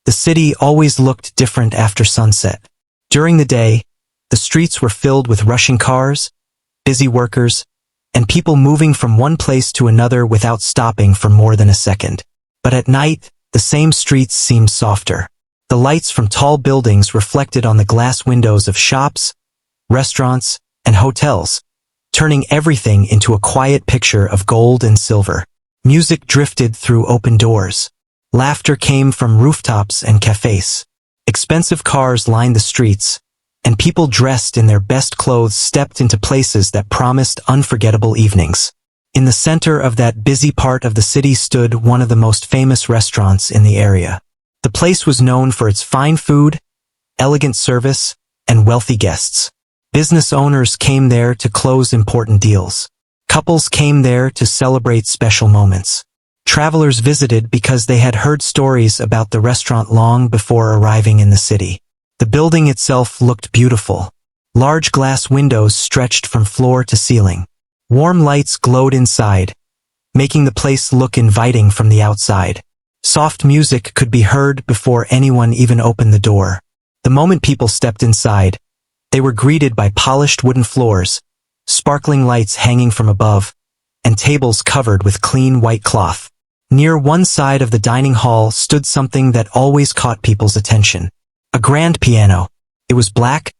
The city always looked different after sunset. During the day, the streets were filled with rushing cars, busy workers, and people moving from one place to another without stopping for more than a second. But at night, the same streets seemed softer. The lights from tall buildings reflected on the glass windows of shops, restaurants, and hotels, turning everything into a quiet picture of gold and silver. Music drifted through open doors. Laughter came from rooftops and cafes. Expensive cars lined the streets, and people dressed in their best clothes stepped into places that promised unforgettable evenings. In the center of that busy part of the city stood one of the most famous restaurants in the area. The place was known for its fine food, elegant service, and wealthy guests. Business owners came there to close important deals. Couples came there to celebrate special moments. Travelers visited because they had heard stories about the restaurant long before arriving in the city. The building itself looked beautiful. Large glass windows stretched from floor to ceiling. Warm lights glowed inside, making the place look inviting from the outside. Soft music could be heard before anyone even opened the door. The moment people stepped inside, they were greeted by polished wooden floors, sparkling lights hanging from above, and tables covered with clean white cloth. Near one side of the dining hall stood something that always caught people's attention. A grand piano. It was black,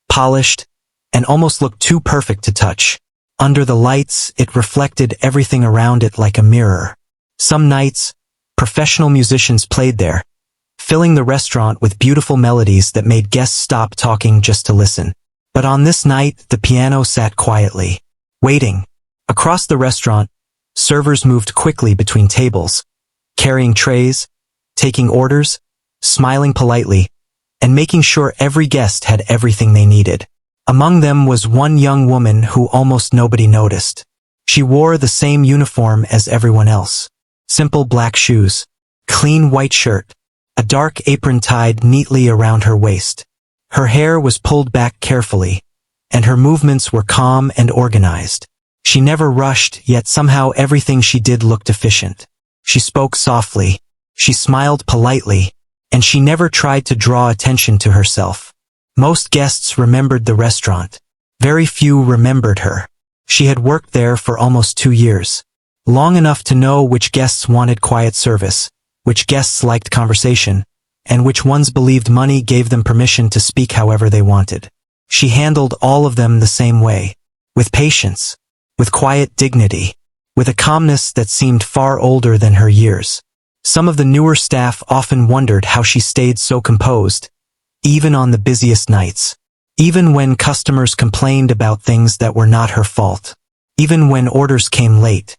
polished, and almost looked too perfect to touch. Under the lights, it reflected everything around it like a mirror. Some nights, professional musicians played there, filling the restaurant with beautiful melodies that made guests stop talking just to listen. But on this night, the piano sat quietly, waiting. Across the restaurant, servers moved quickly between tables, carrying trays, taking orders, smiling politely, and making sure every guest had everything they needed. Among them was one young woman who almost nobody noticed. She wore the same uniform as everyone else. Simple black shoes, clean white shirt, a dark apron tied neatly around her waist. Her hair was pulled back carefully, and her movements were calm and organized. She never rushed, yet somehow everything she did looked efficient. She spoke softly, she smiled politely, and she never tried to draw attention to herself. Most guests remembered the restaurant. Very few remembered her. She had worked there for almost 2 years. Long enough to know which guests wanted quiet service, which guests liked conversation, and which ones believed money gave them permission to speak however they wanted. She handled all of them the same way, with patience, with quiet dignity, with a calmness that seemed far older than her years. Some of the newer staff often wondered how she stayed so composed, even on the busiest nights, even when customers complained about things that were not her fault, even when orders came late,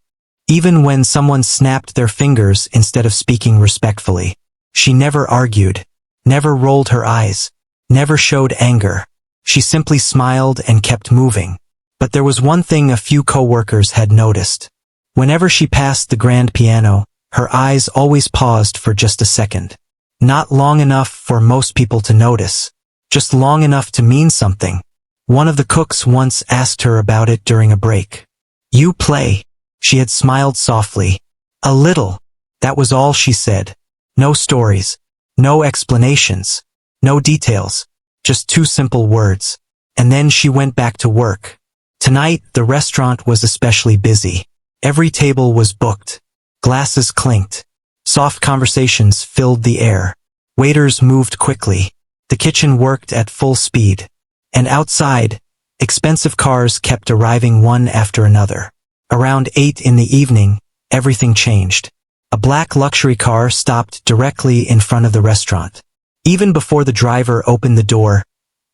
even when someone snapped their fingers instead of speaking respectfully. She never argued, never rolled her eyes, never showed anger. She simply smiled and kept moving. But there was one thing a few co-workers had noticed. Whenever she passed the grand piano, her eyes always paused for just a second. Not long enough for most people to notice, just long enough to mean something. One of the cooks once asked her about it during a break. "You play?" She had smiled softly. "A little." That was all she said. No stories, no explanations, no details, just 2 simple words. And then she went back to work. Tonight, the restaurant was especially busy. Every table was booked. Glasses clinked. Soft conversations filled the air. Waiters moved quickly. The kitchen worked at full speed. And outside, expensive cars kept arriving one after another. Around 8 in the evening, everything changed. A black luxury car stopped directly in front of the restaurant. Even before the driver opened the door,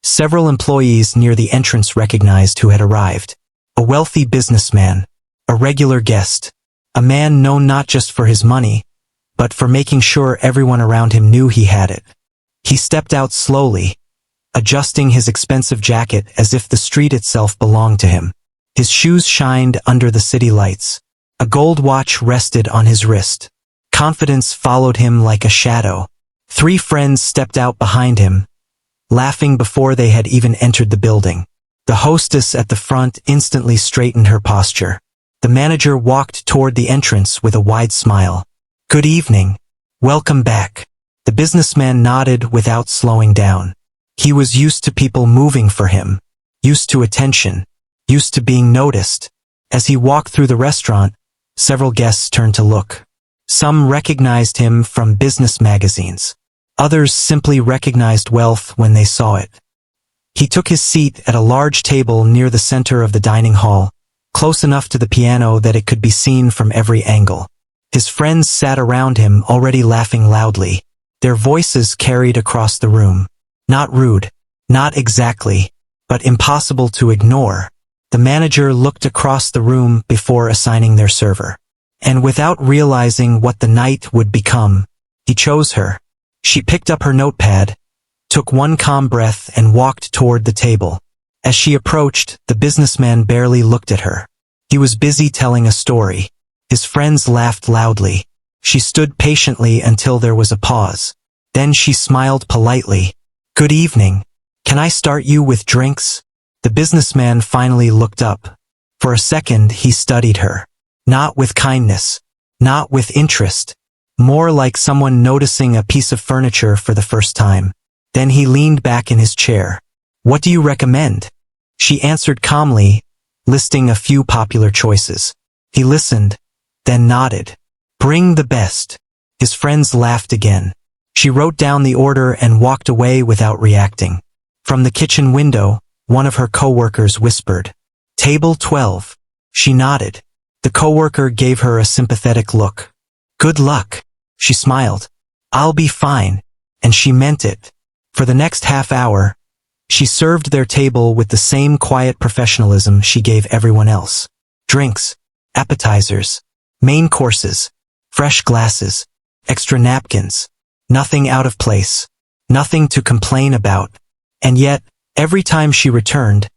several employees near the entrance recognized who had arrived. A wealthy businessman, a regular guest, a man known not just for his money, but for making sure everyone around him knew he had it. He stepped out slowly, adjusting his expensive jacket as if the street itself belonged to him. His shoes shined under the city lights. A gold watch rested on his wrist. Confidence followed him like a shadow. 3 friends stepped out behind him, laughing before they had even entered the building. The hostess at the front instantly straightened her posture. The manager walked toward the entrance with a wide smile. "Good evening. Welcome back." The businessman nodded without slowing down. He was used to people moving for him, used to attention, used to being noticed. As he walked through the restaurant, several guests turned to look. Some recognized him from business magazines. Others simply recognized wealth when they saw it. He took his seat at a large table near the center of the dining hall, close enough to the piano that it could be seen from every angle. His friends sat around him, already laughing loudly. Their voices carried across the room. Not rude, not exactly, but impossible to ignore. The manager looked across the room before assigning their server. And without realizing what the night would become, he chose her. She picked up her notepad, took one calm breath and walked toward the table. As she approached, the businessman barely looked at her. He was busy telling a story. His friends laughed loudly. She stood patiently until there was a pause. Then she smiled politely. "Good evening. Can I start you with drinks?" The businessman finally looked up. For a second he studied her. Not with kindness, not with interest, more like someone noticing a piece of furniture for the first time. Then he leaned back in his chair. "What do you recommend?" She answered calmly, listing a few popular choices. He listened, then nodded. "Bring the best." His friends laughed again. She wrote down the order and walked away without reacting. From the kitchen window, one of her coworkers whispered, "Table 12." She nodded. The coworker gave her a sympathetic look. "Good luck." She smiled. "I'll be fine." And she meant it. For the next half hour, she served their table with the same quiet professionalism she gave everyone else. Drinks, appetizers, main courses, fresh glasses, extra napkins, nothing out of place, nothing to complain about. And yet, every time she returned,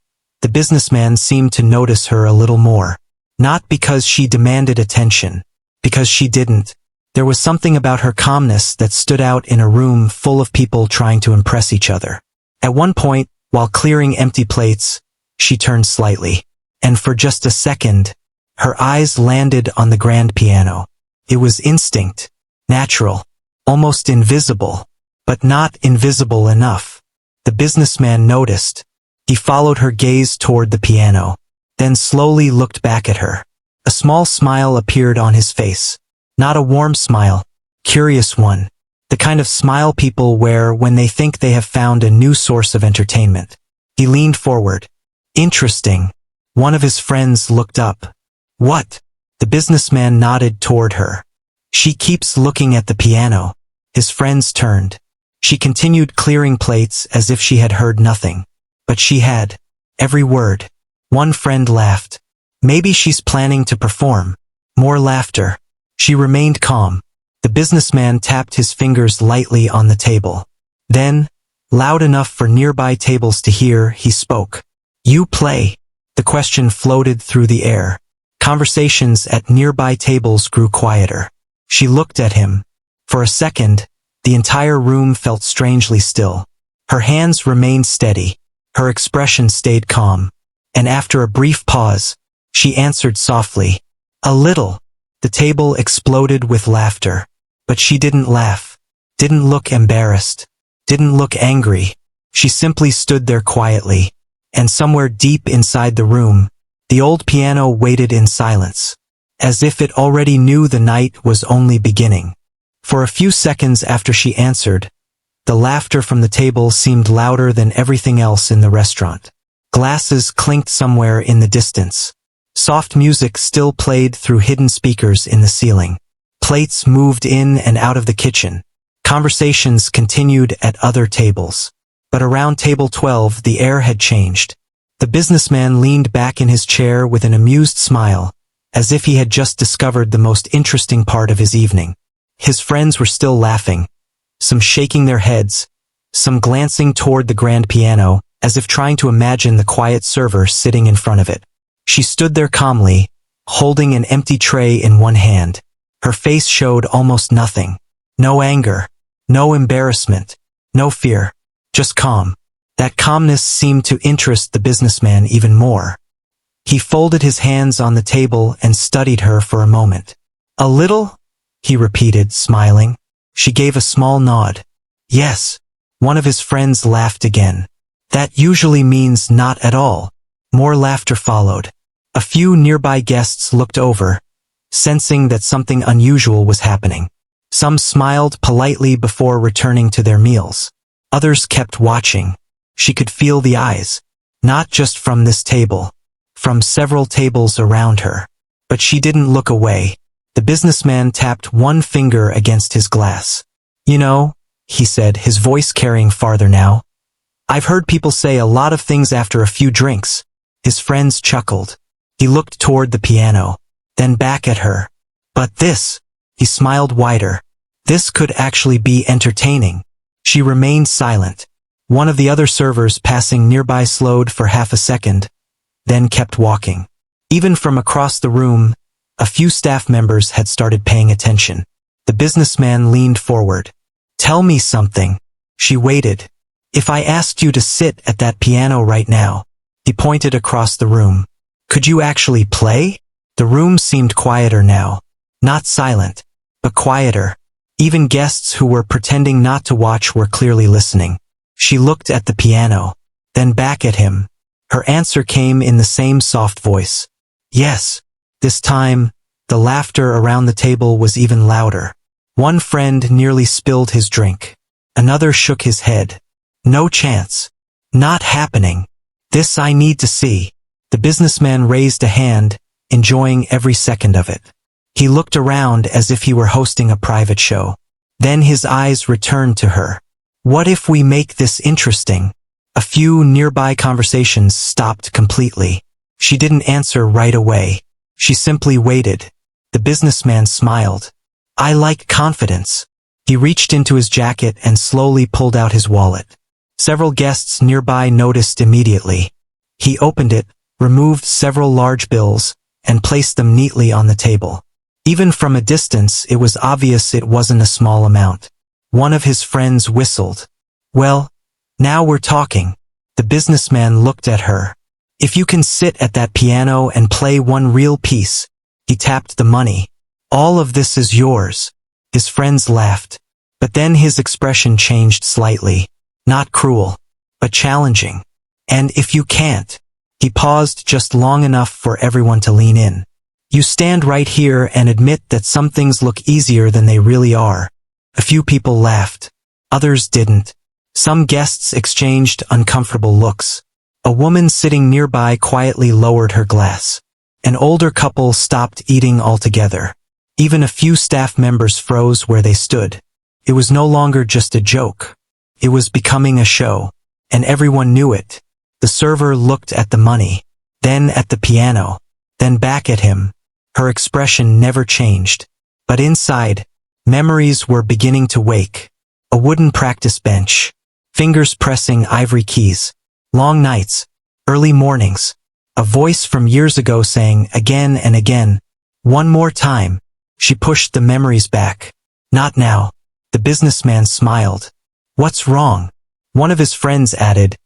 the businessman seemed to notice her a little more. Not because she demanded attention, because she didn't. There was something about her calmness that stood out in a room full of people trying to impress each other. At one point, while clearing empty plates, she turned slightly, and for just a second, her eyes landed on the grand piano. It was instinct, natural, almost invisible, but not invisible enough. The businessman noticed. He followed her gaze toward the piano, then slowly looked back at her. A small smile appeared on his face. Not a warm smile, curious one. The kind of smile people wear when they think they have found a new source of entertainment. He leaned forward. "Interesting." One of his friends looked up. "What?" The businessman nodded toward her. "She keeps looking at the piano." His friends turned. She continued clearing plates as if she had heard nothing. But she had. Every word. One friend laughed. "Maybe she's planning to perform." More laughter. She remained calm. The businessman tapped his fingers lightly on the table. Then, loud enough for nearby tables to hear, he spoke. "You play." The question floated through the air. Conversations at nearby tables grew quieter. She looked at him. For a second, the entire room felt strangely still. Her hands remained steady. Her expression stayed calm. And after a brief pause, she answered softly, "A little." The table exploded with laughter. But she didn't laugh, didn't look embarrassed, didn't look angry. She simply stood there quietly. And somewhere deep inside the room, the old piano waited in silence, as if it already knew the night was only beginning. For a few seconds after she answered, the laughter from the table seemed louder than everything else in the restaurant. Glasses clinked somewhere in the distance. Soft music still played through hidden speakers in the ceiling. Plates moved in and out of the kitchen. Conversations continued at other tables. But around table 12 the air had changed. The businessman leaned back in his chair with an amused smile, as if he had just discovered the most interesting part of his evening. His friends were still laughing, some shaking their heads, some glancing toward the grand piano, as if trying to imagine the quiet server sitting in front of it. She stood there calmly, holding an empty tray in one hand. Her face showed almost nothing. No anger, no embarrassment, no fear, just calm. That calmness seemed to interest the businessman even more. He folded his hands on the table and studied her for a moment. "A little?" he repeated, smiling. She gave a small nod. Yes. One of his friends laughed again. That usually means not at all. More laughter followed. A few nearby guests looked over, sensing that something unusual was happening. Some smiled politely before returning to their meals. Others kept watching. She could feel the eyes, not just from this table, from several tables around her. But she didn't look away. The businessman tapped one finger against his glass. You know, he said, his voice carrying farther now. I've heard people say a lot of things after a few drinks. His friends chuckled. He looked toward the piano, then back at her. But this, he smiled wider. This could actually be entertaining. She remained silent. One of the other servers passing nearby slowed for half a second, then kept walking. Even from across the room, a few staff members had started paying attention. The businessman leaned forward. Tell me something. She waited. If I asked you to sit at that piano right now, he pointed across the room. Could you actually play? The room seemed quieter now. Not silent, but quieter. Even guests who were pretending not to watch were clearly listening. She looked at the piano, then back at him. Her answer came in the same soft voice. Yes. This time, the laughter around the table was even louder. One friend nearly spilled his drink. Another shook his head. No chance. Not happening. This I need to see. The businessman raised a hand, enjoying every second of it. He looked around as if he were hosting a private show. Then his eyes returned to her. What if we make this interesting? A few nearby conversations stopped completely. She didn't answer right away. She simply waited. The businessman smiled. I like confidence. He reached into his jacket and slowly pulled out his wallet. Several guests nearby noticed immediately. He opened it, removed several large bills, and placed them neatly on the table. Even from a distance, it was obvious it wasn't a small amount. One of his friends whistled. Well, now we're talking. The businessman looked at her. If you can sit at that piano and play one real piece, he tapped the money. All of this is yours. His friends laughed. But then his expression changed slightly. Not cruel, but challenging. And if you can't, he paused just long enough for everyone to lean in. You stand right here and admit that some things look easier than they really are. A few people laughed. Others didn't. Some guests exchanged uncomfortable looks. A woman sitting nearby quietly lowered her glass. An older couple stopped eating altogether. Even a few staff members froze where they stood. It was no longer just a joke. It was becoming a show. And everyone knew it. The server looked at the money, then at the piano, then back at him. Her expression never changed. But inside, memories were beginning to wake. A wooden practice bench, fingers pressing ivory keys, long nights, early mornings, a voice from years ago saying again and again, one more time. She pushed the memories back. Not now. The businessman smiled. What's wrong? One of his friends added.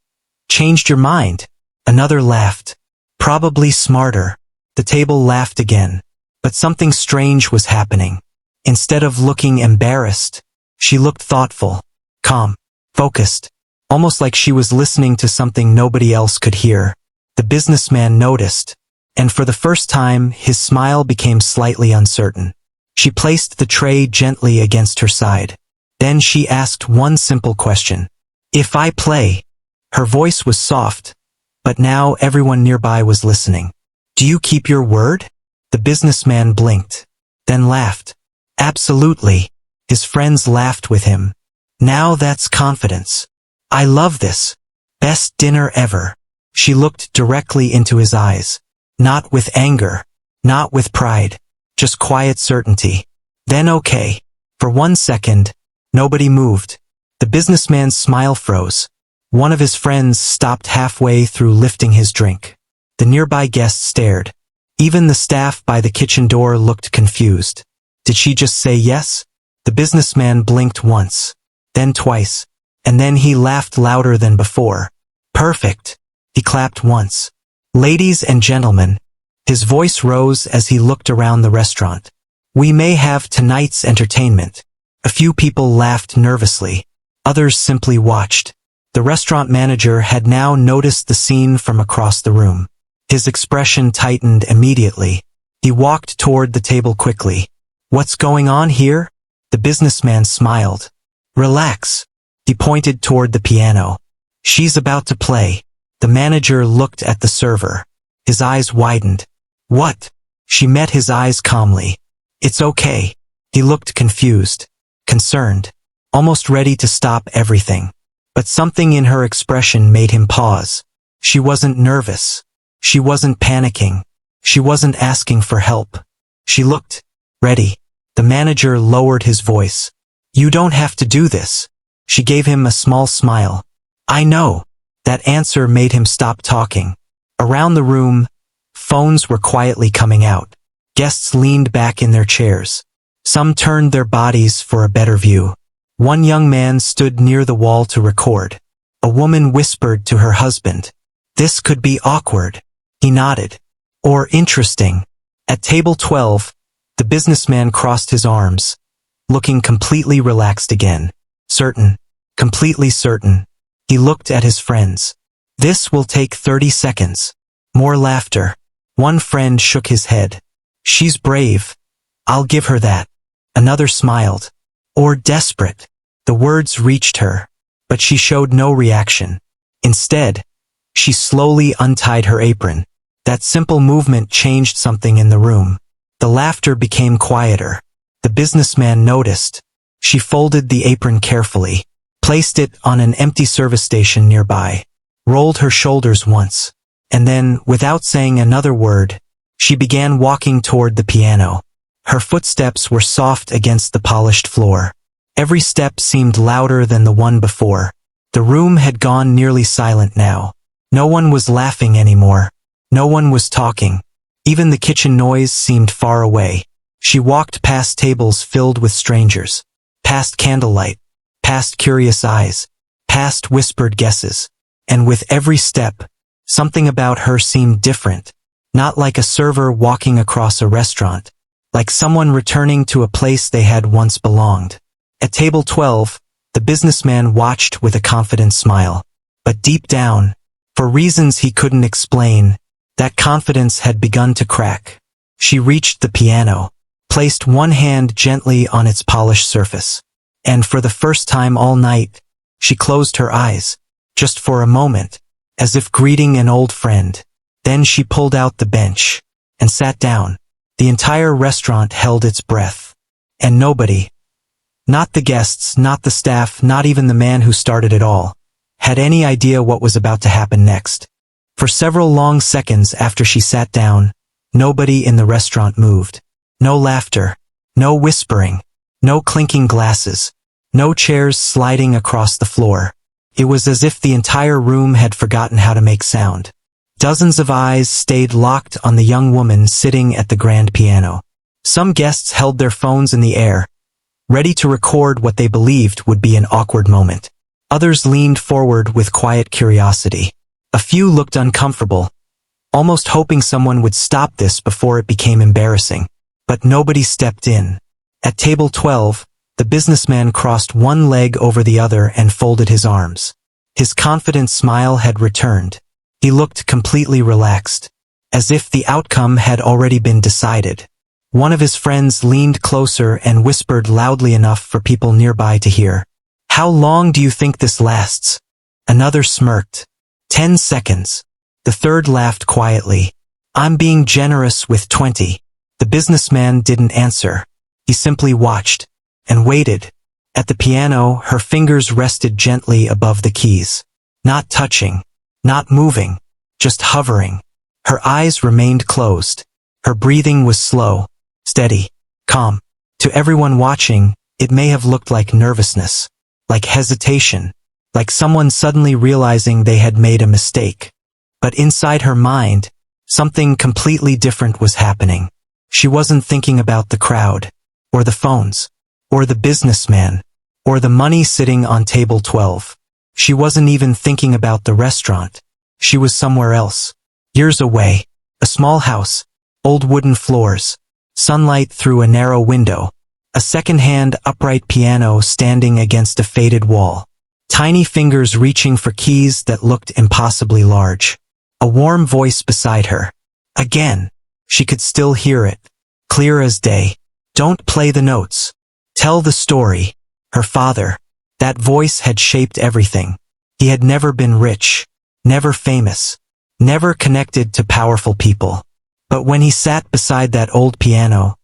Changed your mind. Another laughed. Probably smarter. The table laughed again. But something strange was happening. Instead of looking embarrassed, she looked thoughtful, calm, focused, almost like she was listening to something nobody else could hear. The businessman noticed, and for the first time his smile became slightly uncertain. She placed the tray gently against her side. Then she asked one simple question. If I play? Her voice was soft, but now everyone nearby was listening. Do you keep your word? The businessman blinked, then laughed. Absolutely. His friends laughed with him. Now that's confidence. I love this. Best dinner ever. She looked directly into his eyes. Not with anger, not with pride, just quiet certainty. Then okay. For 1 second, nobody moved. The businessman's smile froze. One of his friends stopped halfway through lifting his drink. The nearby guests stared. Even the staff by the kitchen door looked confused. Did she just say yes? The businessman blinked once, then twice, and then he laughed louder than before. Perfect. He clapped once. Ladies and gentlemen. His voice rose as he looked around the restaurant. We may have tonight's entertainment. A few people laughed nervously. Others simply watched. The restaurant manager had now noticed the scene from across the room. His expression tightened immediately. He walked toward the table quickly. "What's going on here?" The businessman smiled. "Relax." He pointed toward the piano. "She's about to play." The manager looked at the server. His eyes widened. "What?" She met his eyes calmly. "It's okay." He looked confused, concerned, almost ready to stop everything. But something in her expression made him pause. She wasn't nervous. She wasn't panicking. She wasn't asking for help. She looked ready. The manager lowered his voice. "You don't have to do this." She gave him a small smile. "I know." That answer made him stop talking. Around the room, phones were quietly coming out. Guests leaned back in their chairs. Some turned their bodies for a better view. One young man stood near the wall to record. A woman whispered to her husband, "This could be awkward." He nodded. "Or interesting." At table 12, the businessman crossed his arms, looking completely relaxed again. Certain, completely certain. He looked at his friends. "This will take 30 seconds. More laughter." One friend shook his head. "She's brave. I'll give her that." Another smiled. "Or desperate." The words reached her, but she showed no reaction. Instead, she slowly untied her apron. That simple movement changed something in the room. The laughter became quieter. The businessman noticed. She folded the apron carefully, placed it on an empty service station nearby, rolled her shoulders once, and then, without saying another word, she began walking toward the piano. Her footsteps were soft against the polished floor. Every step seemed louder than the one before. The room had gone nearly silent now. No one was laughing anymore. No one was talking. Even the kitchen noise seemed far away. She walked past tables filled with strangers, past candlelight, past curious eyes, past whispered guesses. And with every step, something about her seemed different. Not like a server walking across a restaurant, like someone returning to a place they had once belonged. At table 12, the businessman watched with a confident smile. But deep down, for reasons he couldn't explain, that confidence had begun to crack. She reached the piano, placed one hand gently on its polished surface. And for the first time all night, she closed her eyes, just for a moment, as if greeting an old friend. Then she pulled out the bench and sat down. The entire restaurant held its breath. And nobody, not the guests, not the staff, not even the man who started it all, had any idea what was about to happen next. For several long seconds after she sat down, nobody in the restaurant moved. No laughter, no whispering, no clinking glasses, no chairs sliding across the floor. It was as if the entire room had forgotten how to make sound. Dozens of eyes stayed locked on the young woman sitting at the grand piano. Some guests held their phones in the air, ready to record what they believed would be an awkward moment. Others leaned forward with quiet curiosity. A few looked uncomfortable, almost hoping someone would stop this before it became embarrassing. But nobody stepped in. At table 12, the businessman crossed one leg over the other and folded his arms. His confident smile had returned. He looked completely relaxed, as if the outcome had already been decided. One of his friends leaned closer and whispered loudly enough for people nearby to hear. "How long do you think this lasts?" Another smirked. 10 seconds. The third laughed quietly. "I'm being generous with 20. The businessman didn't answer. He simply watched and waited. At the piano, her fingers rested gently above the keys. Not touching, not moving, just hovering. Her eyes remained closed. Her breathing was slow, steady, calm. To everyone watching, it may have looked like nervousness, like hesitation, like someone suddenly realizing they had made a mistake. But inside her mind, something completely different was happening. She wasn't thinking about the crowd, or the phones, or the businessman, or the money sitting on table 12. She wasn't even thinking about the restaurant. She was somewhere else. Years away, a small house, old wooden floors, sunlight through a narrow window, A second-hand upright piano standing against a faded wall. Tiny fingers reaching for keys that looked impossibly large. A warm voice beside her. Again. She could still hear it. Clear as day. Don't play the notes. Tell the story. Her father. That voice had shaped everything. He had never been rich. Never famous. Never connected to powerful people. But when he sat beside that old piano,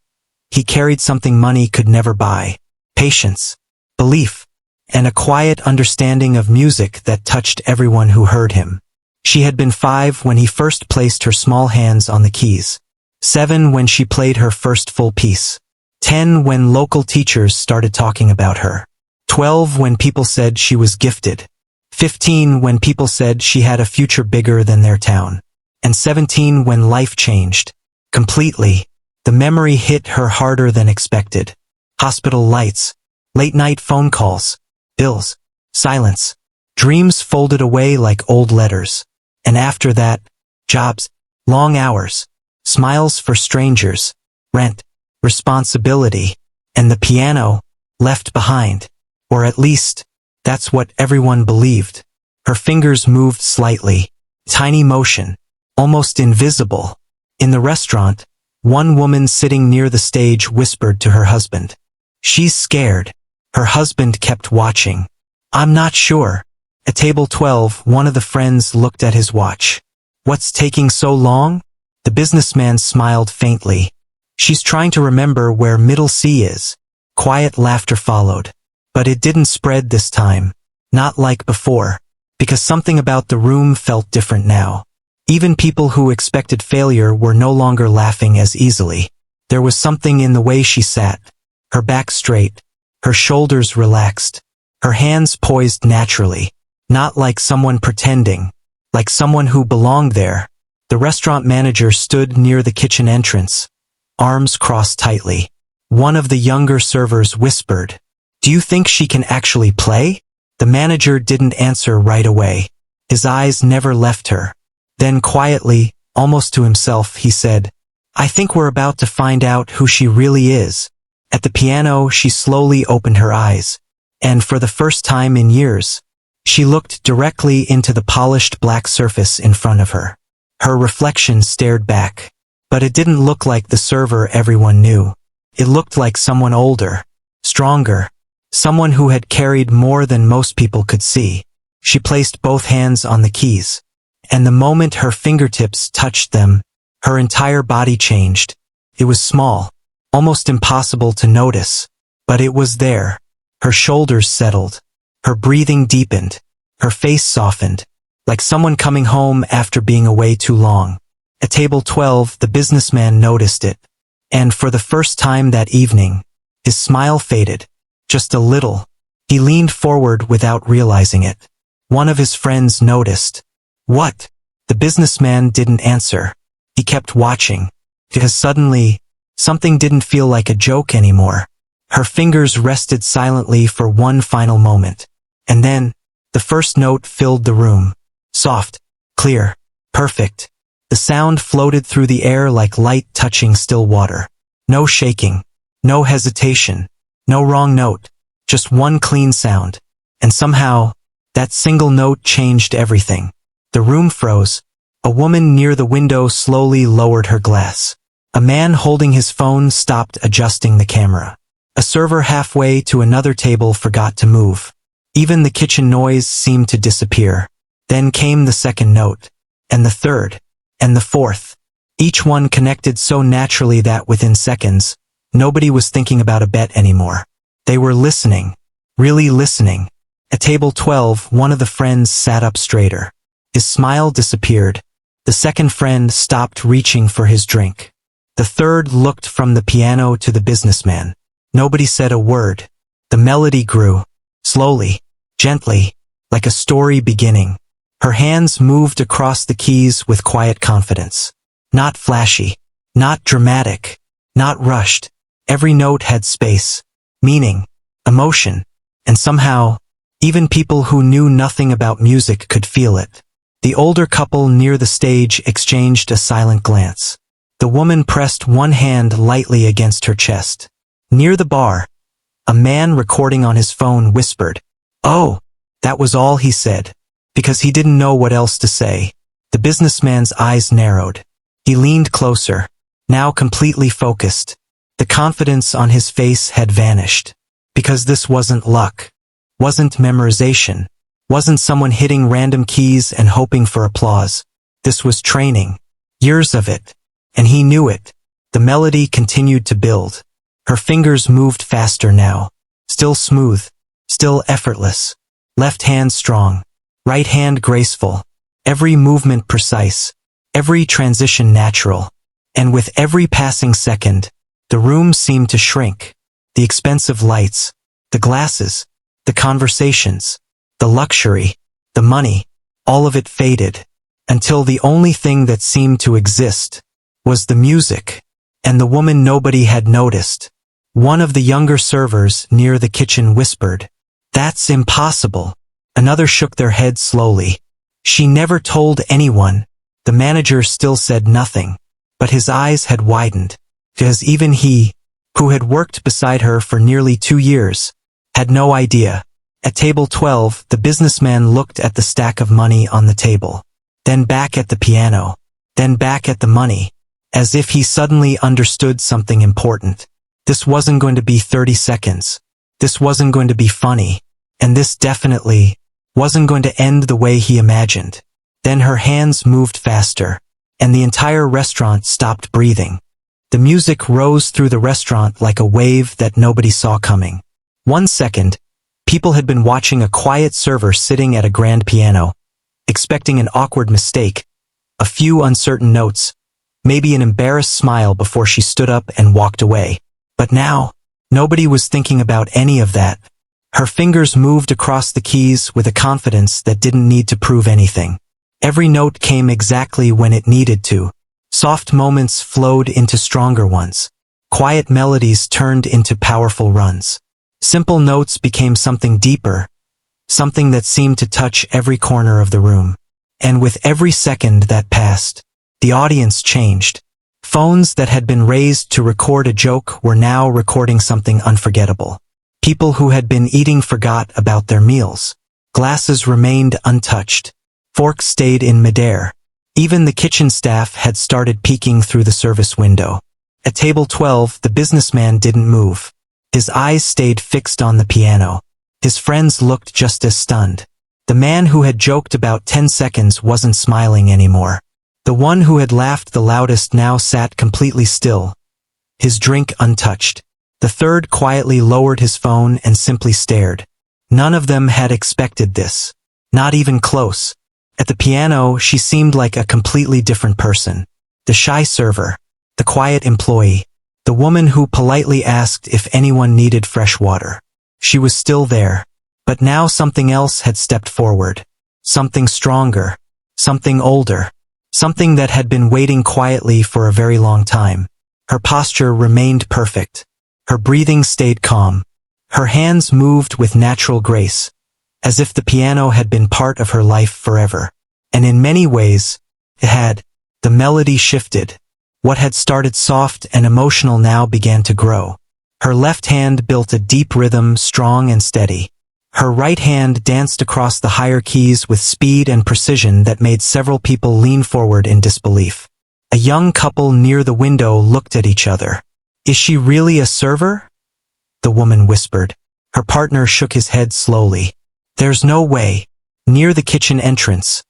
he carried something money could never buy. Patience. Belief. And a quiet understanding of music that touched everyone who heard him. She had been 5 when he first placed her small hands on the keys. 7 when she played her first full piece. 10 when local teachers started talking about her. 12 when people said she was gifted. 15 when people said she had a future bigger than their town. And 17 when life changed. Completely. The memory hit her harder than expected. Hospital lights. Late-night phone calls. Bills. Silence. Dreams folded away like old letters. And after that, jobs. Long hours. Smiles for strangers. Rent. Responsibility. And the piano. Left behind. Or at least, that's what everyone believed. Her fingers moved slightly. Tiny motion. Almost invisible. In the restaurant, one woman sitting near the stage whispered to her husband. She's scared. Her husband kept watching. I'm not sure. At table 12, one of the friends looked at his watch. What's taking so long? The businessman smiled faintly. She's trying to remember where middle C is. Quiet laughter followed. But it didn't spread this time. Not like before. Because something about the room felt different now. Even people who expected failure were no longer laughing as easily. There was something in the way she sat. Her back straight. Her shoulders relaxed. Her hands poised naturally. Not like someone pretending. Like someone who belonged there. The restaurant manager stood near the kitchen entrance. Arms crossed tightly. One of the younger servers whispered, "Do you think she can actually play?" The manager didn't answer right away. His eyes never left her. Then quietly, almost to himself, he said, "I think we're about to find out who she really is." At the piano, she slowly opened her eyes. And for the first time in years, she looked directly into the polished black surface in front of her. Her reflection stared back. But it didn't look like the server everyone knew. It looked like someone older, stronger, someone who had carried more than most people could see. She placed both hands on the keys. And the moment her fingertips touched them, her entire body changed. It was small, almost impossible to notice, but it was there. Her shoulders settled. Her breathing deepened. Her face softened, like someone coming home after being away too long. At table 12, the businessman noticed it. And for the first time that evening, his smile faded. Just a little. He leaned forward without realizing it. One of his friends noticed. What? The businessman didn't answer. He kept watching. Because suddenly, something didn't feel like a joke anymore. Her fingers rested silently for one final moment. And then, the first note filled the room. Soft, clear, perfect. The sound floated through the air like light touching still water. No shaking, no hesitation, no wrong note, just one clean sound. And somehow, that single note changed everything. The room froze. A woman near the window slowly lowered her glass. A man holding his phone stopped adjusting the camera. A server halfway to another table forgot to move. Even the kitchen noise seemed to disappear. Then came the second note. And the third. And the fourth. Each one connected so naturally that within seconds, nobody was thinking about a bet anymore. They were listening. Really listening. At table 12, one of the friends sat up straighter. His smile disappeared. The second friend stopped reaching for his drink. The third looked from the piano to the businessman. Nobody said a word. The melody grew. Slowly. Gently. Like a story beginning. Her hands moved across the keys with quiet confidence. Not flashy. Not dramatic. Not rushed. Every note had space. Meaning. Emotion. And somehow, even people who knew nothing about music could feel it. The older couple near the stage exchanged a silent glance. The woman pressed one hand lightly against her chest. Near the bar, a man recording on his phone whispered, "Oh." That was all he said, because he didn't know what else to say. The businessman's eyes narrowed. He leaned closer, now completely focused. The confidence on his face had vanished. Because this wasn't luck, wasn't memorization, wasn't someone hitting random keys and hoping for applause. This was training. Years of it. And he knew it. The melody continued to build. Her fingers moved faster now. Still smooth. Still effortless. Left hand strong. Right hand graceful. Every movement precise. Every transition natural. And with every passing second, the room seemed to shrink. The expensive lights. The glasses. The conversations. The luxury. The money. All of it faded. Until the only thing that seemed to exist was the music. And the woman nobody had noticed. One of the younger servers near the kitchen whispered, "That's impossible." Another shook their head slowly. "She never told anyone." The manager still said nothing, but his eyes had widened, because even he, who had worked beside her for nearly 2 years, had no idea. At table 12, the businessman looked at the stack of money on the table, then back at the piano, then back at the money, as if he suddenly understood something important. This wasn't going to be 30 seconds. This wasn't going to be funny. And this definitely wasn't going to end the way he imagined. Then her hands moved faster, and the entire restaurant stopped breathing. The music rose through the restaurant like a wave that nobody saw coming. 1 second, people had been watching a quiet server sitting at a grand piano, expecting an awkward mistake, a few uncertain notes, maybe an embarrassed smile before she stood up and walked away. But now, nobody was thinking about any of that. Her fingers moved across the keys with a confidence that didn't need to prove anything. Every note came exactly when it needed to. Soft moments flowed into stronger ones. Quiet melodies turned into powerful runs. Simple notes became something deeper, something that seemed to touch every corner of the room. And with every second that passed, the audience changed. Phones that had been raised to record a joke were now recording something unforgettable. People who had been eating forgot about their meals. Glasses remained untouched. Forks stayed in midair. Even the kitchen staff had started peeking through the service window. At table 12, the businessman didn't move. His eyes stayed fixed on the piano. His friends looked just as stunned. The man who had joked about 10 seconds wasn't smiling anymore. The one who had laughed the loudest now sat completely still, his drink untouched. The third quietly lowered his phone and simply stared. None of them had expected this. Not even close. At the piano, she seemed like a completely different person. The shy server. The quiet employee. The woman who politely asked if anyone needed fresh water. She was still there. But now something else had stepped forward. Something stronger. Something older. Something that had been waiting quietly for a very long time. Her posture remained perfect. Her breathing stayed calm. Her hands moved with natural grace, as if the piano had been part of her life forever. And in many ways, it had. The melody shifted. What had started soft and emotional now began to grow. Her left hand built a deep rhythm, strong and steady. Her right hand danced across the higher keys with speed and precision that made several people lean forward in disbelief. A young couple near the window looked at each other. "Is she really a server?" the woman whispered. Her partner shook his head slowly. "There's no way." Near the kitchen entrance,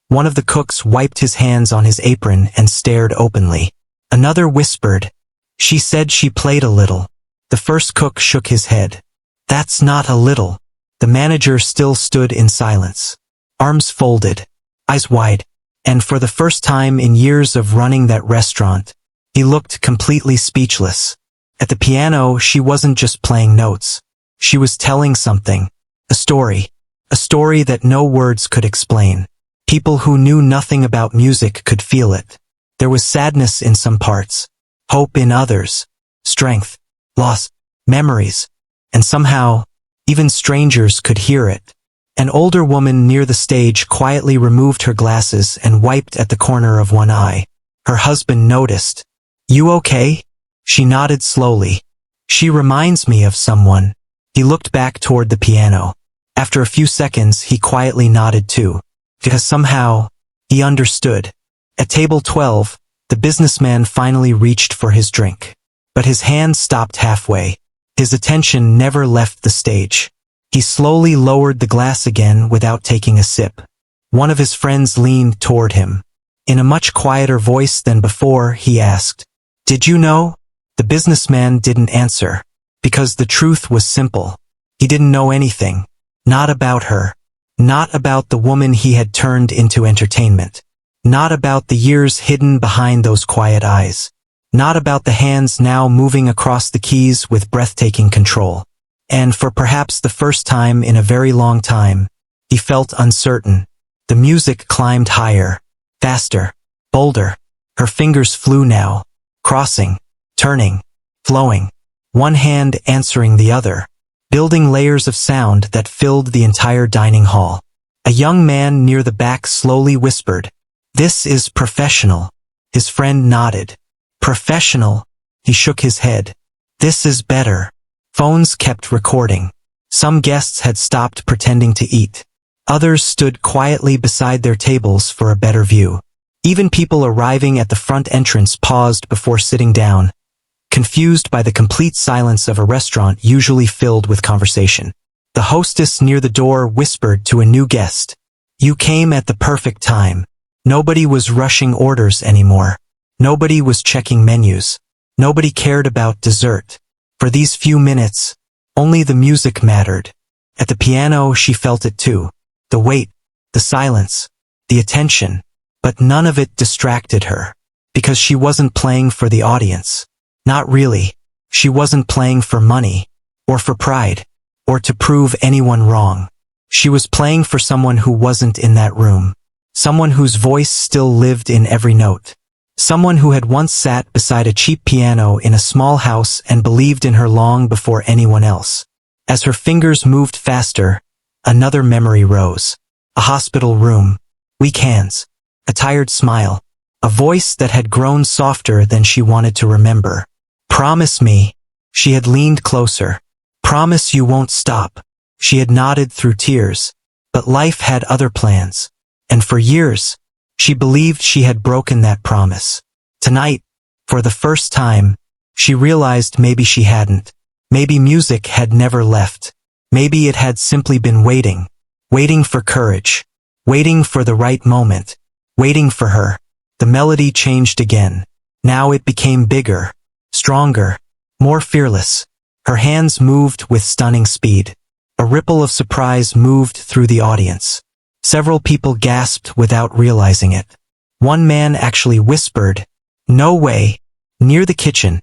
one of the cooks wiped his hands on his apron and stared openly. Another whispered, "She said she played a little." The first cook shook his head. "That's not a little." The manager still stood in silence, arms folded, eyes wide, and for the first time in years of running that restaurant, he looked completely speechless. At the piano, she wasn't just playing notes. She was telling something, a story that no words could explain. People who knew nothing about music could feel it. There was sadness in some parts, hope in others, strength, loss, memories, and somehow, even strangers could hear it. An older woman near the stage quietly removed her glasses and wiped at the corner of one eye. Her husband noticed. "You okay?" She nodded slowly. She reminds me of someone. He looked back toward the piano. After a few seconds, he quietly nodded too, because somehow, he understood. At table 12, the businessman finally reached for his drink. But his hand stopped halfway. His attention never left the stage. He slowly lowered the glass again without taking a sip. One of his friends leaned toward him. In a much quieter voice than before, he asked, "Did you know?" The businessman didn't answer, because the truth was simple. He didn't know anything. Not about her. Not about the woman he had turned into entertainment. Not about the years hidden behind those quiet eyes. Not about the hands now moving across the keys with breathtaking control. And for perhaps the first time in a very long time, he felt uncertain. The music climbed higher, faster, bolder. Her fingers flew now, crossing, turning, flowing. One hand answering the other, building layers of sound that filled the entire dining hall. A young man near the back slowly whispered, "This is professional." His friend nodded. "Professional?" He shook his head. "This is better." Phones kept recording. Some guests had stopped pretending to eat. Others stood quietly beside their tables for a better view. Even people arriving at the front entrance paused before sitting down, confused by the complete silence of a restaurant usually filled with conversation. The hostess near the door whispered to a new guest, "You came at the perfect time." Nobody was rushing orders anymore. Nobody was checking menus. Nobody cared about dessert. For these few minutes, only the music mattered. At the piano, she felt it too. The weight, the silence, the attention. But none of it distracted her. Because she wasn't playing for the audience. Not really. She wasn't playing for money, or for pride, or to prove anyone wrong. She was playing for someone who wasn't in that room. Someone whose voice still lived in every note. Someone who had once sat beside a cheap piano in a small house and believed in her long before anyone else. As her fingers moved faster, another memory rose. A hospital room. Weak hands. A tired smile. A voice that had grown softer than she wanted to remember. "Promise me." She had leaned closer. "Promise you won't stop." She had nodded through tears. But life had other plans. And for years, she believed she had broken that promise. Tonight, for the first time, she realized maybe she hadn't. Maybe music had never left. Maybe it had simply been waiting. Waiting for courage. Waiting for the right moment. Waiting for her. The melody changed again. Now it became bigger, stronger, more fearless. Her hands moved with stunning speed. A ripple of surprise moved through the audience. Several people gasped without realizing it. One man actually whispered, "No way." Near the kitchen,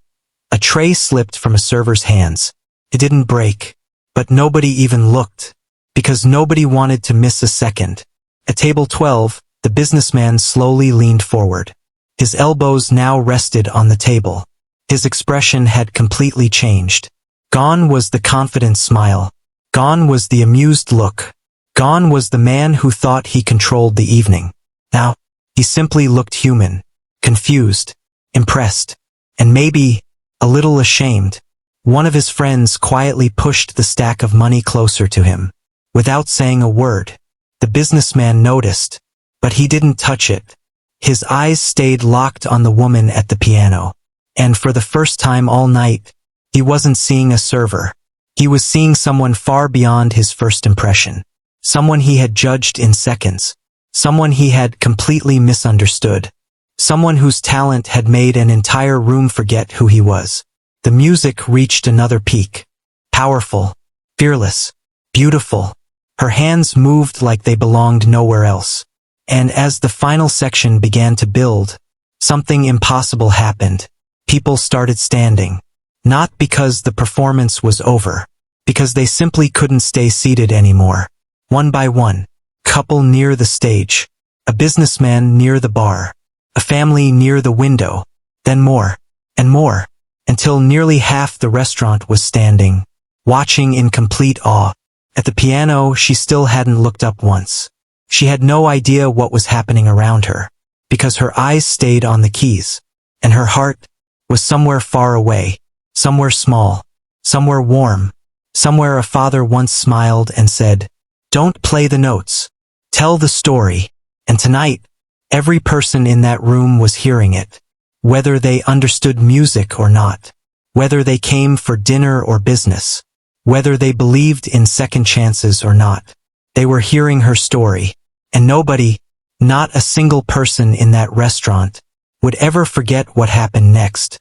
a tray slipped from a server's hands. It didn't break, but nobody even looked, because nobody wanted to miss a second. At table 12, the businessman slowly leaned forward. His elbows now rested on the table. His expression had completely changed. Gone was the confident smile. Gone was the amused look. Gone was the man who thought he controlled the evening. Now, he simply looked human, confused, impressed, and maybe a little ashamed. One of his friends quietly pushed the stack of money closer to him. Without saying a word, the businessman noticed, but he didn't touch it. His eyes stayed locked on the woman at the piano. And for the first time all night, he wasn't seeing a server. He was seeing someone far beyond his first impression. Someone he had judged in seconds. Someone he had completely misunderstood. Someone whose talent had made an entire room forget who he was. The music reached another peak. Powerful, fearless, beautiful. Her hands moved like they belonged nowhere else. And as the final section began to build, something impossible happened. People started standing. Not because the performance was over, because they simply couldn't stay seated anymore. One by one, couple near the stage, a businessman near the bar, a family near the window, then more, and more, until nearly half the restaurant was standing, watching in complete awe. At the piano, she still hadn't looked up once. She had no idea what was happening around her, because her eyes stayed on the keys, and her heart was somewhere far away, somewhere small, somewhere warm, somewhere a father once smiled and said, "Don't play the notes. Tell the story." And tonight, every person in that room was hearing it. Whether they understood music or not. Whether they came for dinner or business. Whether they believed in second chances or not. They were hearing her story. And nobody, not a single person in that restaurant, would ever forget what happened next.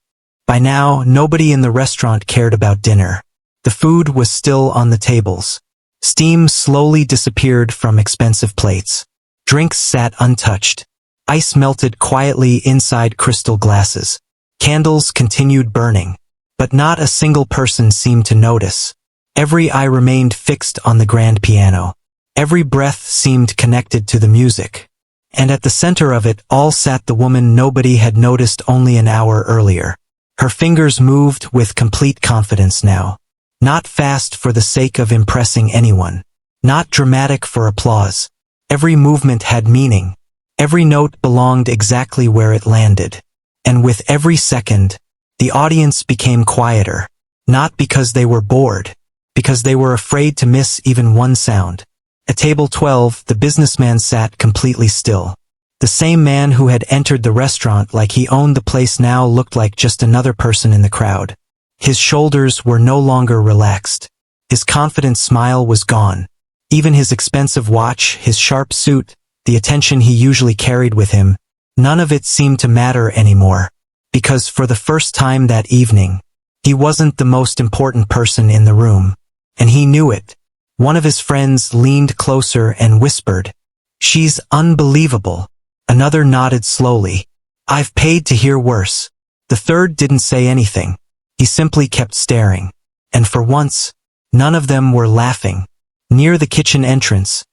By now, nobody in the restaurant cared about dinner. The food was still on the tables. Steam slowly disappeared from expensive plates. Drinks sat untouched. Ice melted quietly inside crystal glasses. Candles continued burning. But not a single person seemed to notice. Every eye remained fixed on the grand piano. Every breath seemed connected to the music. And at the center of it all sat the woman nobody had noticed only an hour earlier. Her fingers moved with complete confidence now. Not fast for the sake of impressing anyone. Not dramatic for applause. Every movement had meaning. Every note belonged exactly where it landed. And with every second, the audience became quieter. Not because they were bored, because they were afraid to miss even one sound. At table 12, the businessman sat completely still. The same man who had entered the restaurant like he owned the place now looked like just another person in the crowd. His shoulders were no longer relaxed. His confident smile was gone. Even his expensive watch, his sharp suit, the attention he usually carried with him, none of it seemed to matter anymore. Because for the first time that evening, he wasn't the most important person in the room. And he knew it. One of his friends leaned closer and whispered, "She's unbelievable." Another nodded slowly. "I've paid to hear worse." The third didn't say anything. He simply kept staring. And for once, none of them were laughing. Near the kitchen entrance,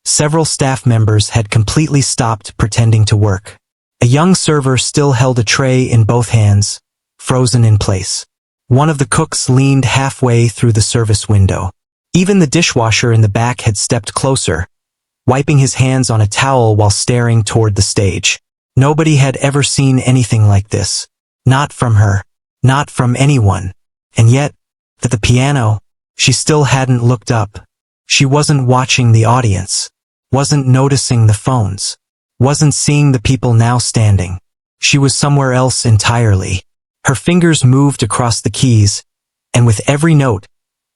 several staff members had completely stopped pretending to work. A young server still held a tray in both hands, frozen in place. One of the cooks leaned halfway through the service window. Even the dishwasher in the back had stepped closer, wiping his hands on a towel while staring toward the stage. Nobody had ever seen anything like this. Not from her. Not from anyone. And yet, at the piano, she still hadn't looked up. She wasn't watching the audience. Wasn't noticing the phones. Wasn't seeing the people now standing. She was somewhere else entirely. Her fingers moved across the keys, and with every note,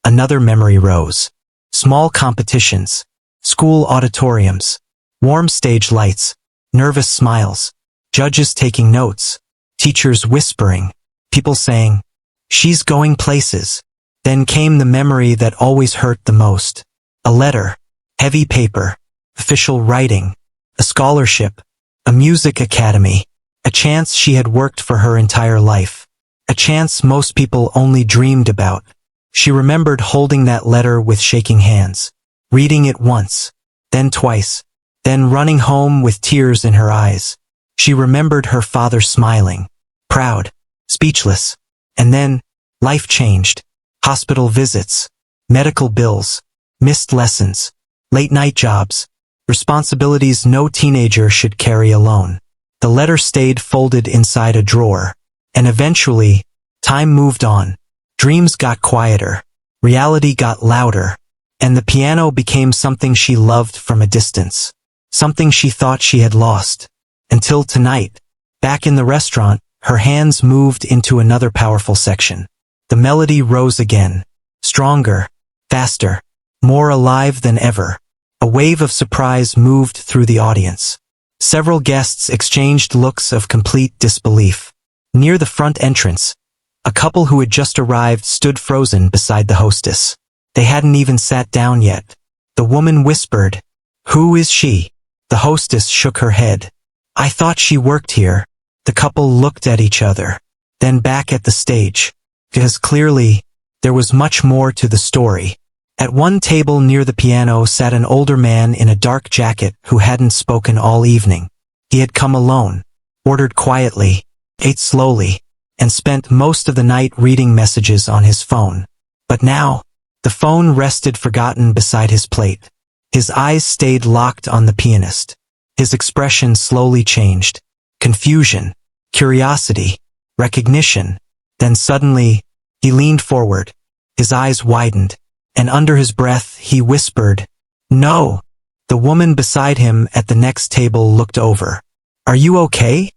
another memory rose. Small competitions, school auditoriums, warm stage lights, nervous smiles, judges taking notes, teachers whispering, people saying, "She's going places." Then came the memory that always hurt the most. A letter, heavy paper, official writing, a scholarship, a music academy, a chance she had worked for her entire life, a chance most people only dreamed about. She remembered holding that letter with shaking hands, reading it once, then twice, then running home with tears in her eyes. She remembered her father smiling, proud, speechless. And then, life changed. Hospital visits, medical bills, missed lessons, late-night jobs, responsibilities no teenager should carry alone. The letter stayed folded inside a drawer. And eventually, time moved on. Dreams got quieter, reality got louder, and the piano became something she loved from a distance, something she thought she had lost. Until tonight, back in the restaurant, her hands moved into another powerful section. The melody rose again, stronger, faster, more alive than ever. A wave of surprise moved through the audience. Several guests exchanged looks of complete disbelief. Near the front entrance, a couple who had just arrived stood frozen beside the hostess. They hadn't even sat down yet. The woman whispered, "Who is she?" The hostess shook her head. "I thought she worked here." The couple looked at each other, then back at the stage, because clearly, there was much more to the story. At one table near the piano sat an older man in a dark jacket who hadn't spoken all evening. He had come alone, ordered quietly, ate slowly, and spent most of the night reading messages on his phone. But now, the phone rested forgotten beside his plate. His eyes stayed locked on the pianist. His expression slowly changed. Confusion, curiosity, recognition. Then suddenly, he leaned forward, His eyes widened, and under his breath he whispered, "No." The woman beside him at the next table looked over. "Are you okay?"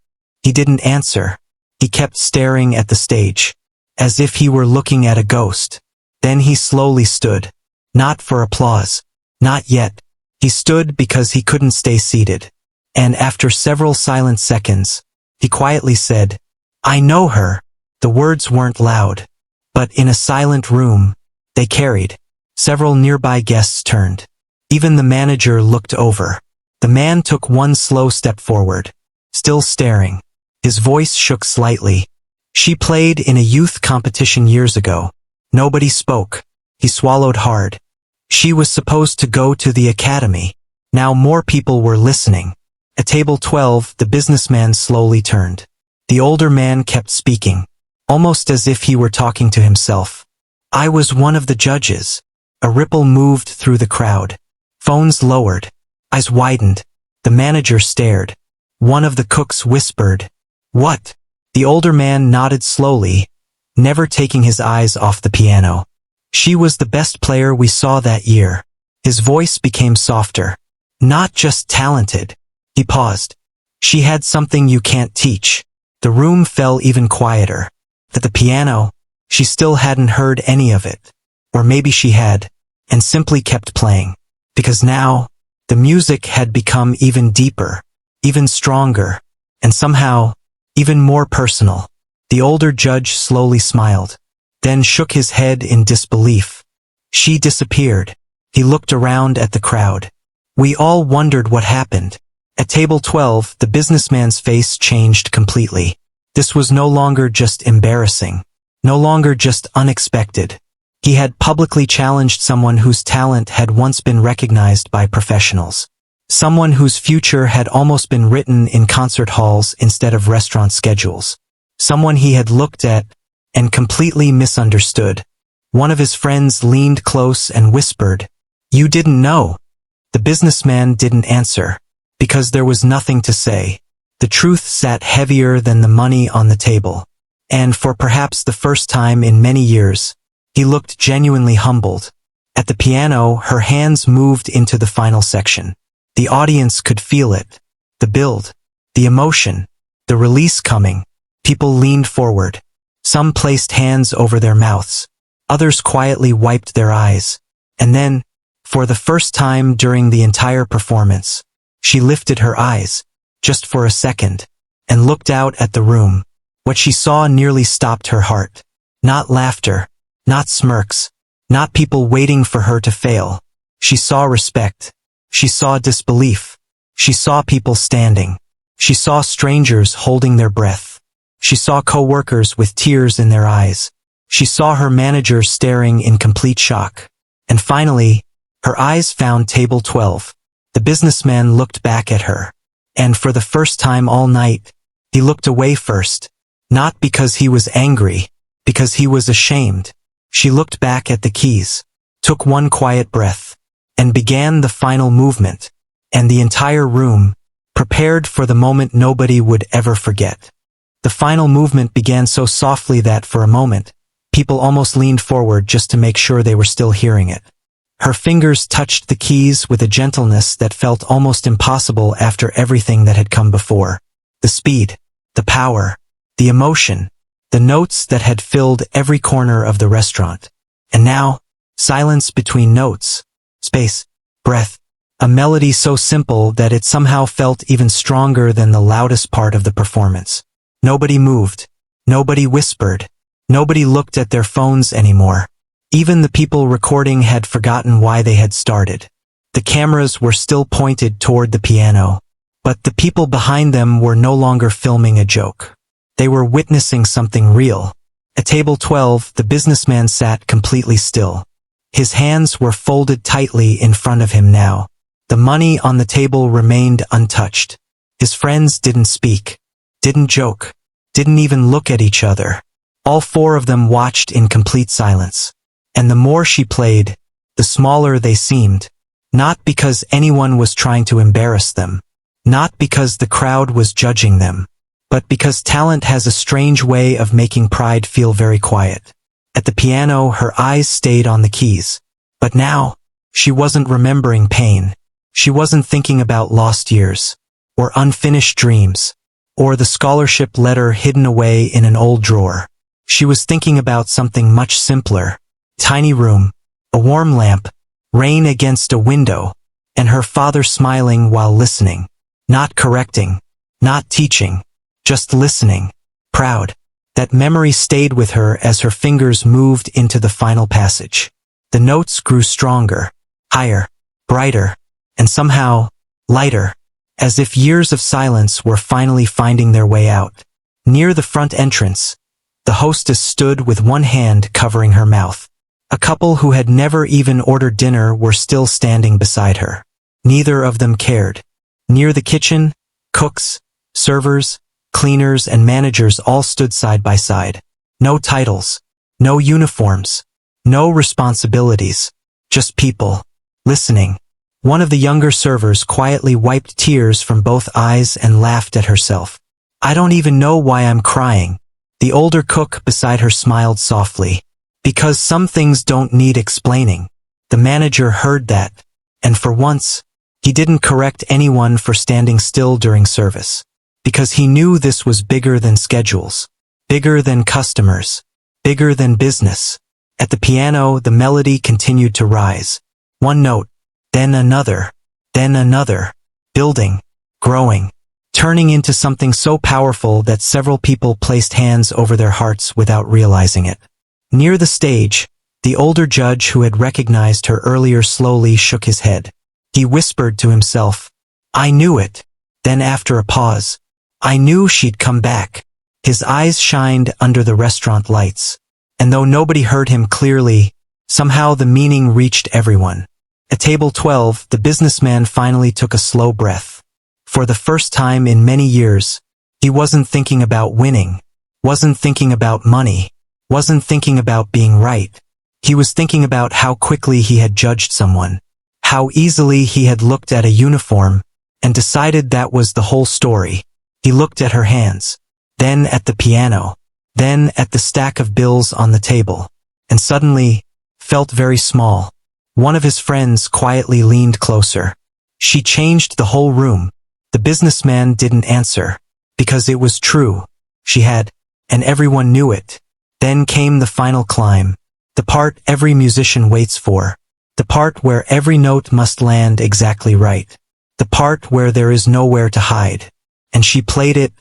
He didn't answer. He kept staring at the stage, as if he were looking at a ghost. Then he slowly stood. Not for applause. Not yet. He stood because he couldn't stay seated. And after several silent seconds, he quietly said, "I know her." The words weren't loud, but in a silent room, they carried. Several nearby guests turned. Even the manager looked over. The man took one slow step forward, still staring. His voice shook slightly. "She played in a youth competition years ago." Nobody spoke. He swallowed hard. She was supposed to go to the academy. Now more people were listening. At table 12, the businessman slowly turned. The older man kept speaking, almost as if he were talking to himself. "I was one of the judges." A ripple moved through the crowd. Phones lowered. Eyes widened. The manager stared. One of the cooks whispered, "What?" The older man nodded slowly, never taking his eyes off the piano. "She was the best player we saw that year." His voice became softer. "Not just talented." He paused. "She had something you can't teach." The room fell even quieter. At the piano, she still hadn't heard any of it. Or maybe she had, and simply kept playing. Because now, the music had become even deeper, even stronger, and somehow, even more personal. The older judge slowly smiled, then shook his head in disbelief. She disappeared. He looked around at the crowd. We all wondered what happened. At table 12, the businessman's face changed completely. This was no longer just embarrassing, no longer just unexpected. He had publicly challenged someone whose talent had once been recognized by professionals. Someone whose future had almost been written in concert halls instead of restaurant schedules. Someone he had looked at and completely misunderstood. One of his friends leaned close and whispered, "You didn't know." The businessman didn't answer, because there was nothing to say. The truth sat heavier than the money on the table. And for perhaps the first time in many years, he looked genuinely humbled. At the piano, her hands moved into the final section. The audience could feel it. The build, the emotion, the release coming. People leaned forward. Some placed hands over their mouths. Others quietly wiped their eyes. And then, for the first time during the entire performance, she lifted her eyes, just for a second, and looked out at the room. What she saw nearly stopped her heart. Not laughter, not smirks, not people waiting for her to fail. She saw respect. She saw disbelief. She saw people standing. She saw strangers holding their breath. She saw co-workers with tears in their eyes. She saw her manager staring in complete shock. And finally, her eyes found table 12. The businessman looked back at her. And for the first time all night, he looked away first. Not because he was angry, because he was ashamed. She looked back at the keys, took one quiet breath, and began the final movement. And the entire room, prepared for the moment nobody would ever forget. The final movement began so softly that for a moment, people almost leaned forward just to make sure they were still hearing it. Her fingers touched the keys with a gentleness that felt almost impossible after everything that had come before. The speed, the power, the emotion, the notes that had filled every corner of the restaurant. And now, silence between notes, space, breath, a melody so simple that it somehow felt even stronger than the loudest part of the performance. Nobody moved. Nobody whispered. Nobody looked at their phones anymore. Even the people recording had forgotten why they had started. The cameras were still pointed toward the piano, but the people behind them were no longer filming a joke. They were witnessing something real. At table 12, the businessman sat completely still. His hands were folded tightly in front of him now. The money on the table remained untouched. His friends didn't speak, didn't joke, didn't even look at each other. All four of them watched in complete silence. And the more she played, the smaller they seemed. Not because anyone was trying to embarrass them. Not because the crowd was judging them. But because talent has a strange way of making pride feel very quiet. At the piano, her eyes stayed on the keys. But now, she wasn't remembering pain. She wasn't thinking about lost years, or unfinished dreams, or the scholarship letter hidden away in an old drawer. She was thinking about something much simpler. Tiny room, a warm lamp, rain against a window, and her father smiling while listening. Not correcting, not teaching, just listening, proud. That memory stayed with her as her fingers moved into the final passage. The notes grew stronger, higher, brighter, and somehow lighter, as if years of silence were finally finding their way out. Near the front entrance, the hostess stood with one hand covering her mouth. A couple who had never even ordered dinner were still standing beside her. Neither of them cared. Near the kitchen, cooks, servers, cleaners, and managers all stood side by side. No titles, no uniforms, no responsibilities, just people, listening. One of the younger servers quietly wiped tears from both eyes and laughed at herself. "I don't even know why I'm crying." The older cook beside her smiled softly. "Because some things don't need explaining." The manager heard that, and for once, he didn't correct anyone for standing still during service. Because he knew this was bigger than schedules, bigger than customers, bigger than business. At the piano, the melody continued to rise. One note, then another, building, growing, turning into something so powerful that several people placed hands over their hearts without realizing it. Near the stage, the older judge who had recognized her earlier slowly shook his head. He whispered to himself, "I knew it." Then after a pause, "I knew she'd come back." His eyes shined under the restaurant lights, and though nobody heard him clearly, somehow the meaning reached everyone. At table 12, the businessman finally took a slow breath. For the first time in many years, he wasn't thinking about winning, wasn't thinking about money, wasn't thinking about being right. He was thinking about how quickly he had judged someone, how easily he had looked at a uniform, and decided that was the whole story. He looked at her hands, then at the piano, then at the stack of bills on the table, and suddenly felt very small. One of his friends quietly leaned closer. She changed the whole room. The businessman didn't answer, because it was true. She had, and everyone knew it. Then came the final climb, the part every musician waits for, the part where every note must land exactly right, the part where there is nowhere to hide. And she played it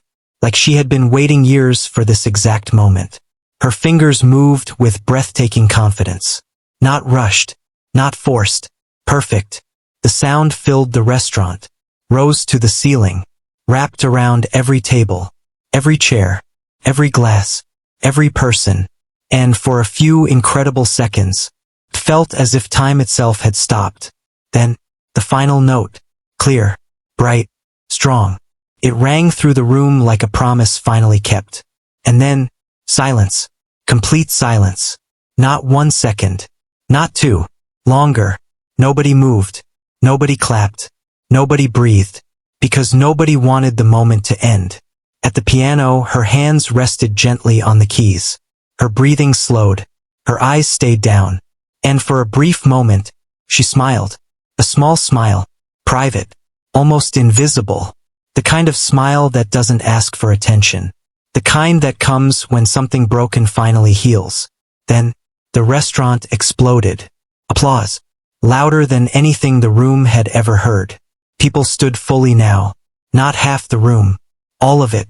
like she had been waiting years for this exact moment. Her fingers moved with breathtaking confidence. Not rushed, not forced, perfect. The sound filled the restaurant, rose to the ceiling, wrapped around every table, every chair, every glass, every person, and for a few incredible seconds, it felt as if time itself had stopped. Then, the final note, clear, bright, strong. It rang through the room like a promise finally kept. And then, silence. Complete silence. Not 1 second. Not 2. Longer. Nobody moved. Nobody clapped. Nobody breathed. Because nobody wanted the moment to end. At the piano, her hands rested gently on the keys. Her breathing slowed. Her eyes stayed down. And for a brief moment, she smiled. A small smile. Private. Almost invisible. The kind of smile that doesn't ask for attention. The kind that comes when something broken finally heals. Then, the restaurant exploded. Applause. Louder than anything the room had ever heard. People stood fully now. Not half the room. All of it.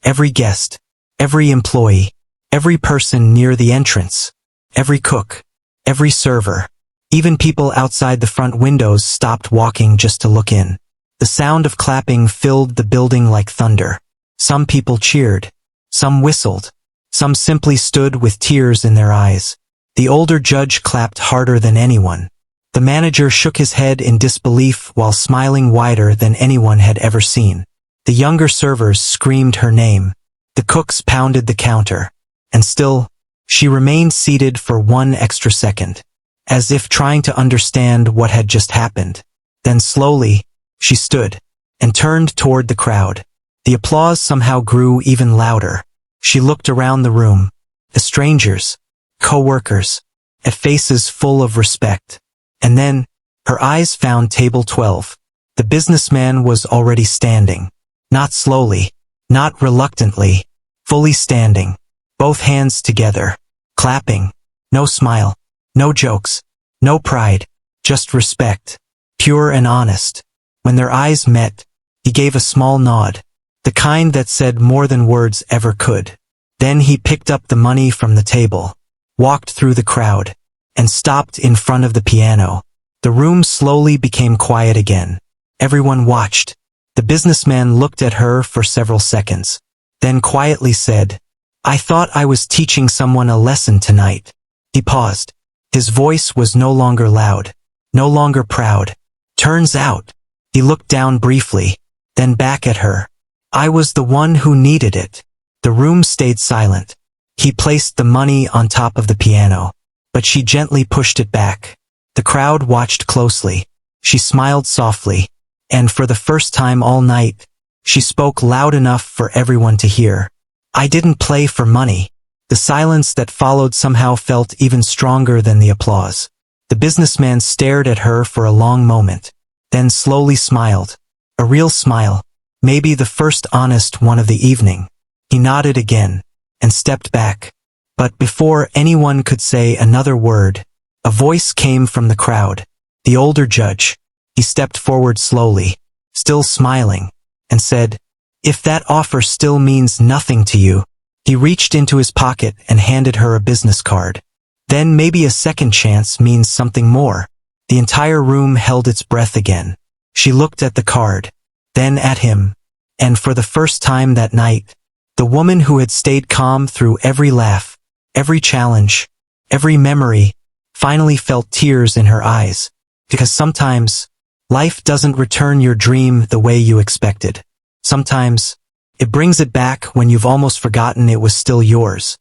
Every guest. Every employee. Every person near the entrance. Every cook. Every server. Even people outside the front windows stopped walking just to look in. The sound of clapping filled the building like thunder. Some people cheered. Some whistled. Some simply stood with tears in their eyes. The older judge clapped harder than anyone. The manager shook his head in disbelief while smiling wider than anyone had ever seen. The younger servers screamed her name. The cooks pounded the counter. And still, she remained seated for 1 extra second, as if trying to understand what had just happened. Then slowly, she stood, and turned toward the crowd. The applause somehow grew even louder. She looked around the room. The strangers, co-workers, at faces full of respect. And then, her eyes found table 12. The businessman was already standing. Not slowly, not reluctantly, fully standing, both hands together, clapping. No smile, no jokes, no pride, just respect, pure and honest. When their eyes met, he gave a small nod, the kind that said more than words ever could. Then he picked up the money from the table, walked through the crowd, and stopped in front of the piano. The room slowly became quiet again. Everyone watched. The businessman looked at her for several seconds, then quietly said, "I thought I was teaching someone a lesson tonight." He paused. His voice was no longer loud, no longer proud. "Turns out," he looked down briefly, then back at her, "I was the one who needed it." The room stayed silent. He placed the money on top of the piano, but she gently pushed it back. The crowd watched closely. She smiled softly, and for the first time all night, she spoke loud enough for everyone to hear. "I didn't play for money." The silence that followed somehow felt even stronger than the applause. The businessman stared at her for a long moment, then slowly smiled. A real smile, maybe the first honest one of the evening. He nodded again, and stepped back. But before anyone could say another word, a voice came from the crowd. The older judge. He stepped forward slowly, still smiling, and said, "If that offer still means nothing to you." He reached into his pocket and handed her a business card. "Then maybe a second chance means something more." The entire room held its breath again. She looked at the card, then at him, and for the first time that night, the woman who had stayed calm through every laugh, every challenge, every memory, finally felt tears in her eyes. Because sometimes, life doesn't return your dream the way you expected. Sometimes, it brings it back when you've almost forgotten it was still yours.